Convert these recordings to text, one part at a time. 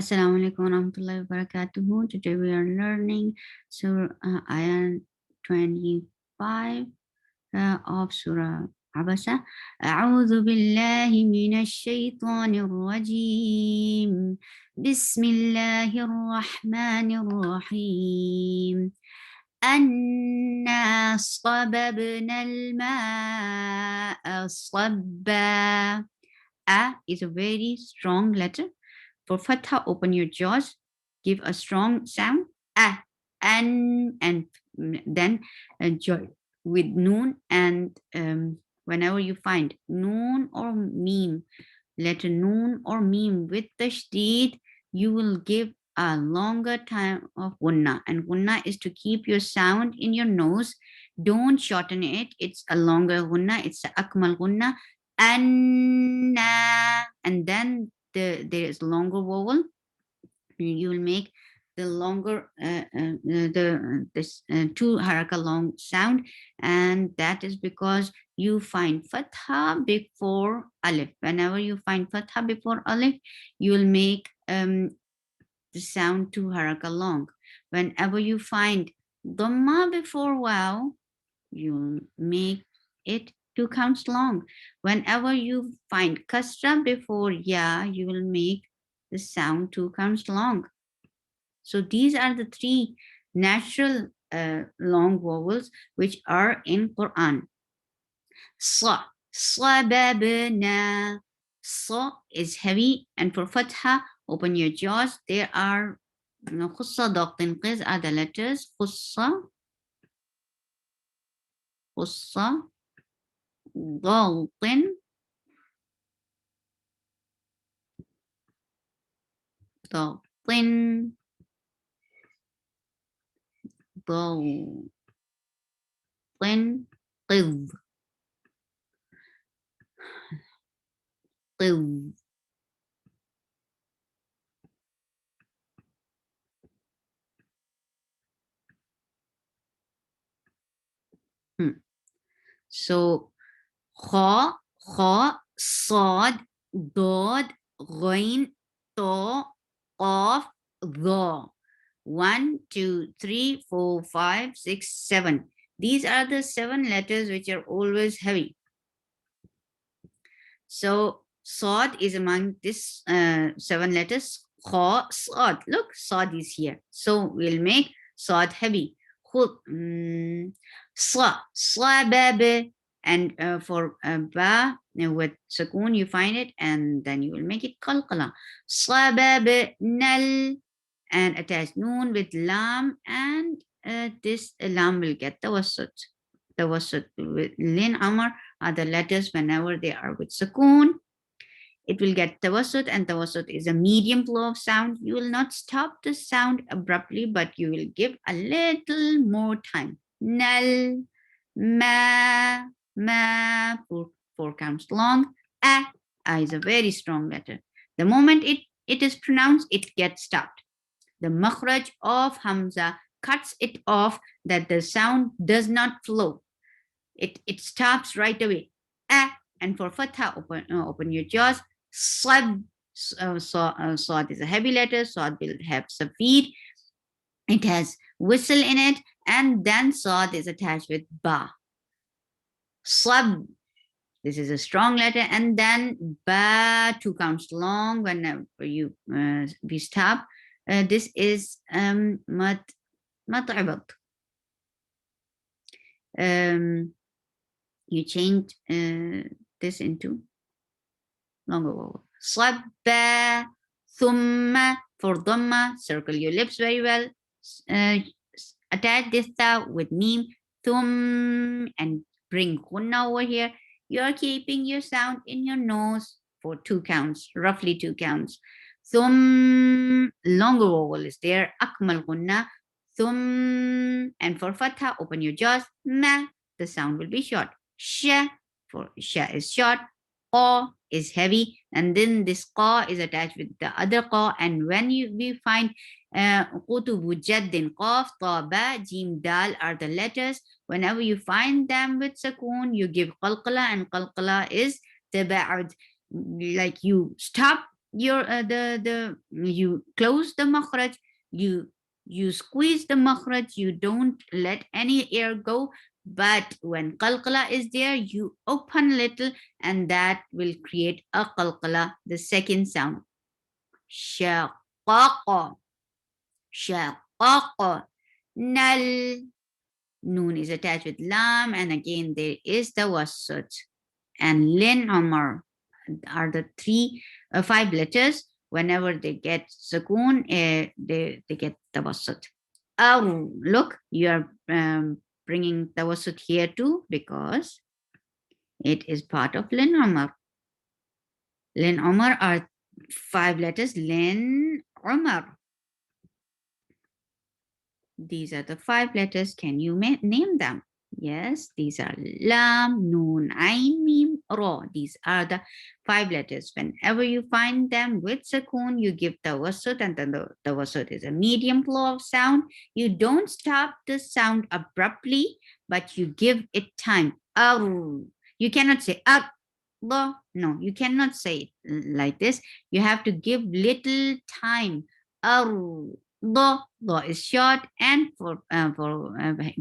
Assalamu alaikum wa rahmatullahi wa barakatuhu. Today we are learning Surah Ayah 25 of Surah Abasa. أعوذ بالله من الشيطان الرجيم. بسم الله الرحمن الرحيم. أنا صببنا الماء صبا. A is a very strong letter. For fatha, open your jaws, give a strong sound. Ah, and then with noon and whenever you find noon or meme, letter noon or meme with tashdid, you will give a longer time of gunna. And gunna is to keep your sound in your nose. Don't shorten it. It's a longer gunna. It's a akmal gunna. Anna, and then there is longer vowel. You will make the longer this two haraka long sound, and that is because you find fatha before alif. Whenever you find fatha before alif, you will make the sound two haraka long. Whenever you find dhamma before wow, you'll make it two counts long. Whenever you find kasra before ya, you will make the sound two counts long. So these are the three natural long vowels which are in Quran. Sa, sababna. Sa is heavy, and for fatha, open your jaws. There are khussa, daq, tinqiz are the letters. Khussa, khussa, ضغط ضغط ضغط قض قض. So kha, kha, sad, dod, ghain, to, qaf, dha. 1, 2, 3, 4, 5, 6, 7. These are the 7 letters which are always heavy. So sad is among these 7 letters. Kha, sad. Look, sad is here. So we'll make sad heavy. Sa, sabab. And for ba with sukoon, you find it, and then you will make it qalqala. Sabab nal, and attach noon with lam, and this lam will get tawassut. Tawassut with lin amar are the letters whenever they are with sukoon. It will get tawassut, and tawassut is a medium flow of sound. You will not stop the sound abruptly, but you will give a little more time. Nal, ma, four counts long. A is a very strong letter. The moment it is pronounced, it gets stopped. The makhraj of Hamza cuts it off, that the sound does not flow. It stops right away. And for fatha, open your jaws. Sad, sad is a heavy letter. Sad will have safid. It has whistle in it, and then sad is attached with ba. Sab, this is a strong letter, and then ba, 2 counts long. Whenever you we stop, this is mat'abat. You change this into longer vowel. Sabba, thumma, for dhamma, circle your lips very well. Attach this ta with meme, thum, and bring gunna over here. You are keeping your sound in your nose for 2 counts, roughly 2 counts. Thum, longer vowel is there. Akmal gunna, thum, and for fatha, open your jaws. Ma, the sound will be short. Sha, for sha is short. Qa is heavy, and then this qa is attached with the other qa. And when we find qutubu jaddin, qaf, ta, ba, jim, dal are the letters. Whenever you find them with sukoon, you give qalqala, and qalqala is taba'ud, like you stop your you close the makhraj, you squeeze the makhraj, you don't let any air go. But when qalqala is there, you open little, and that will create a qalqala, the second sound. Shaqaqa, shaqaqa. Nal. Noon is attached with lam, and again there is the wasut. And lin umar are the five letters. Whenever they get sukoon, they get tawassut. Oh, look, you are bringing tawassut here too, because it is part of lin umar. Lin umar are five letters. Lin umar. These are the five letters. Can you name them? Yes, these are lam, noon, ain, mim, ra. These are the five letters. Whenever you find them with sukoon, you give tawassut, and then the tawassut is a medium flow of sound. You don't stop the sound abruptly, but you give it time. You cannot say no, you cannot say it like this. You have to give little time. Do is short, and for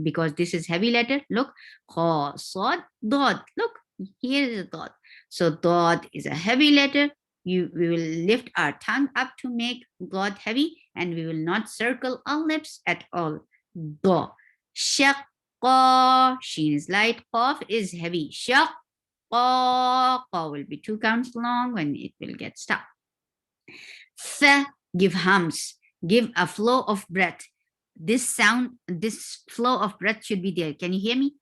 because this is heavy letter. Look, kha, sad, dot. Look, here is a dot. So dot is a heavy letter. We will lift our tongue up to make dot heavy, and we will not circle our lips at all. Do. Shaqqa, sheen is light, qaf is heavy. Shaqqa, qa will be 2 counts long when it will get stuck. Th, give hums, give a flow of breath. This sound, this flow of breath should be there. Can you hear me?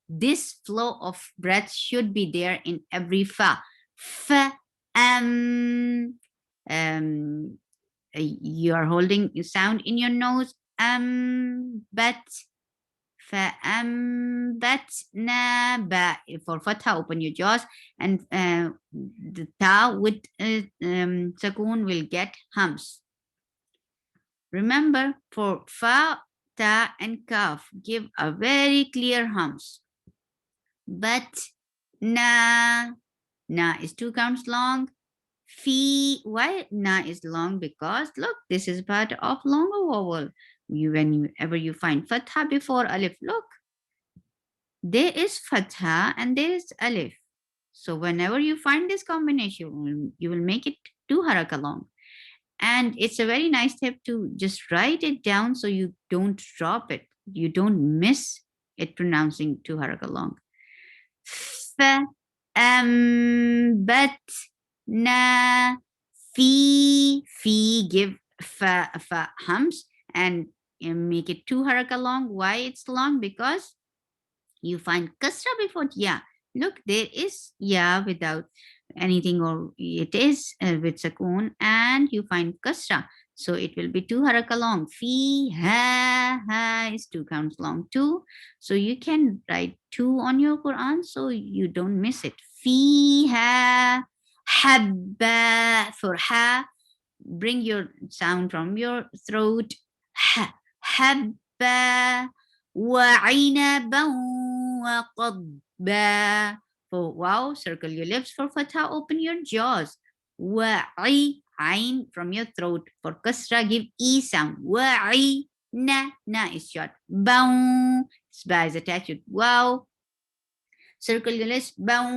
This flow of breath should be there in every fa. Fa, you are holding sound in your nose. But فأنبتنا ba. For fatha, open your jaws, and the ta with sakoon will get hums. Remember, for fa, ta, and kaf, give a very clear hums. But na is 2 counts long. Fi, why na is long? Because look, this is part of longer vowel. Whenever you find fatha before alif, look, there is fatha and there is alif. So whenever you find this combination, you will make it 2 haraka long. And it's a very nice tip to just write it down so you don't drop it. You don't miss it pronouncing 2 haraka long. Fa, but, na, fi, give fa hums, and make it 2 haraka long. Why it's long? Because you find kasra before ya. Look, there is ya without anything, or it is with sakoon, and you find kasra. So it will be 2 haraka long. Fi, ha is 2 counts long too. So you can write 2 on your Quran so you don't miss it. Fi, ha, habba. For ha, bring your sound from your throat. Ha, habba. وعنبا وقضبا. For wow, circle your lips. For fatha, open your jaws. Wa'i, ain from your throat. For kasra, give e sound. Wa'i, na is short. Bow, ba is attached with wow. Circle your lips. Bow.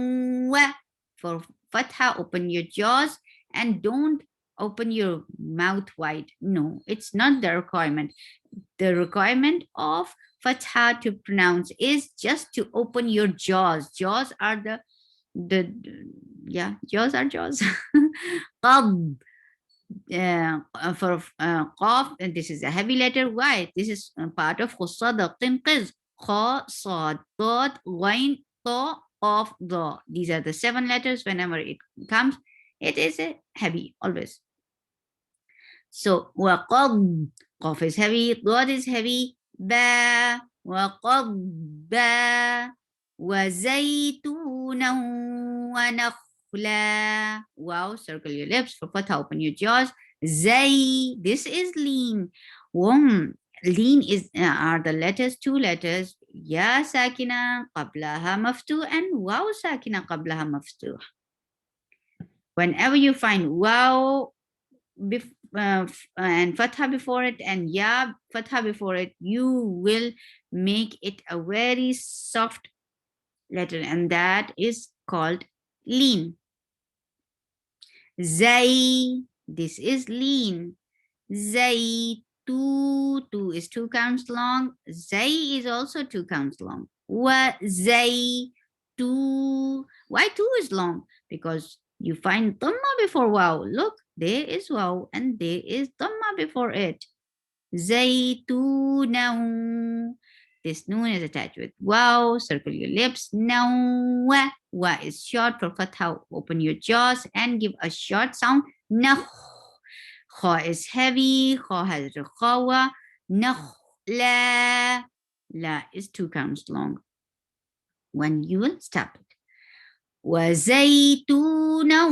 For fatha, open your jaws, and don't open your mouth wide. No, it's not the requirement. The requirement of fatha to pronounce is just to open your jaws. Jaws are jaws are jaws. Qad. For qaf, and this is a heavy letter. Why? This is part of khussada tinqiz. Kha, sad, dad, ghain, ta, qaf, da. These are the 7 letters. Whenever it comes, it is a heavy always. So waqad, qaf is heavy, dad is heavy, ba, waqad, ba, وزيتونا ونخلا. Wow, circle your lips. For fatha, open your jaws. Zay, this is lean. Lean is are the letters, 2 letters. Ya sakina qablaha maftuh, and waw sakina qablaha maftuh. Whenever you find wow and fatha before it and ya fatha before it, you will make it a very soft letter, and that is called lean. Zay, this is lean. Zay, two is 2 counts long. Zay is also 2 counts long. Wa zay, two. Why 2 is long? Because you find dhamma before wow. Look, there is wow and there is dhamma before it. Zaytunan. This noon is attached with wow. Circle your lips. Nawa. Wa is short for fatha. Open your jaws and give a short sound. Nah. Kha is heavy. Kha has rukhawa. Nah. La. La is 2 counts long. When you will stop it. وزيتونا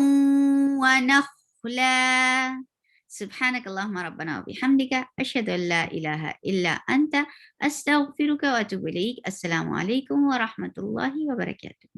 ونخلا. سبحانك اللهم ربنا وبحمدك أشهد أن لا إله إلا أنت أستغفرك وأتوب إليك. السلام عليكم ورحمة الله وبركاته.